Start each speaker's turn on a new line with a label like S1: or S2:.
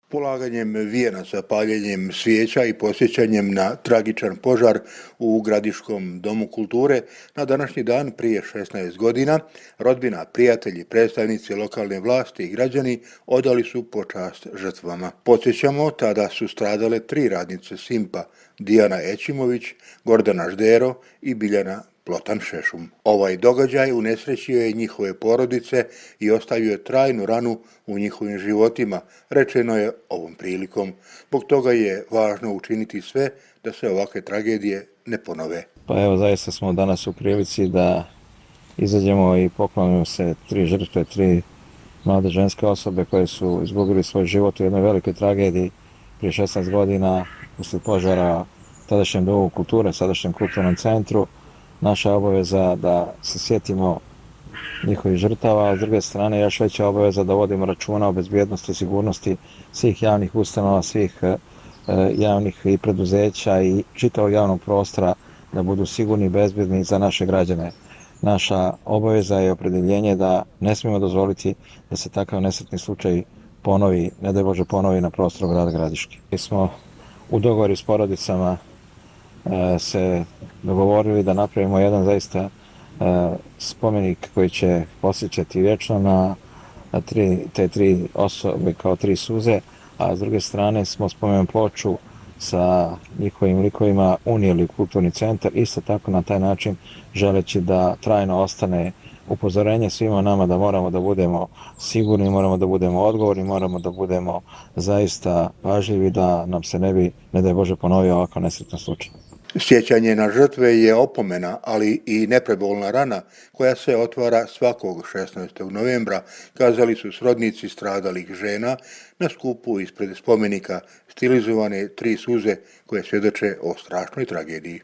S1: Polaganjem vijenaca, paljenjem svijeća i podsjećanjem na tragičan požar u Gradiškom domu kulture na današnji dan prije 16 godina, rodbina, prijatelji, predstavnici lokalne vlasti i građani odali su počast žrtvama. Podsjećamo, tada su stradale 3 radnice Simpa, Dijana Ećimović, Gordana Ždero i Biljana Plotan-Šešum. Ovaj događaj unesrećio je njihove porodice i ostavio je trajnu ranu u njihovim životima, rečeno je ovom prilikom. Zbog toga je važno učiniti sve da se ovakve tragedije ne ponove.
S2: Pa evo, zaista smo danas u prilici da izađemo i poklonimo se 3 žrtve, 3 mlade ženske osobe koje su izgubili svoj život u jednoj velikoj tragediji prije 16 godina uslijed požara tadašnjem domu kulture, sadašnjem kulturnom centru. Naša obaveza da se sjetimo njihovih žrtava, a s druge strane još veća obaveza da vodimo računa o bezbjednosti i sigurnosti svih javnih ustanova, svih javnih i preduzeća i čitavog javnog prostora da budu sigurni i bezbjedni za naše građane. Naša obaveza je opredjeljenje da ne smijemo dozvoliti da se takav nesretni slučaj ponovi, ne daj Bože ponovi na prostoru grada Gradiške. Mi smo u dogovoru s porodicama se dogovorili da napravimo jedan zaista spomenik koji će posjećati vječno na te 3 osobe kao 3 suze, a s druge strane smo spomen ploču sa njihovim likovima unijeli u kulturni centar, isto tako na taj način želeći da trajno ostane upozorenje svima nama da moramo da budemo sigurni, moramo da budemo odgovorni, moramo da budemo zaista pažljivi da nam se ne daj Bože, ponovio ovakav nesretan slučaj.
S1: Sjećanje na žrtve je opomena, ali i neprebolna rana koja se otvara svakog 16. novembra, kazali su srodnici stradalih žena na skupu ispred spomenika stilizovane 3 suze koje svjedoče o strašnoj tragediji.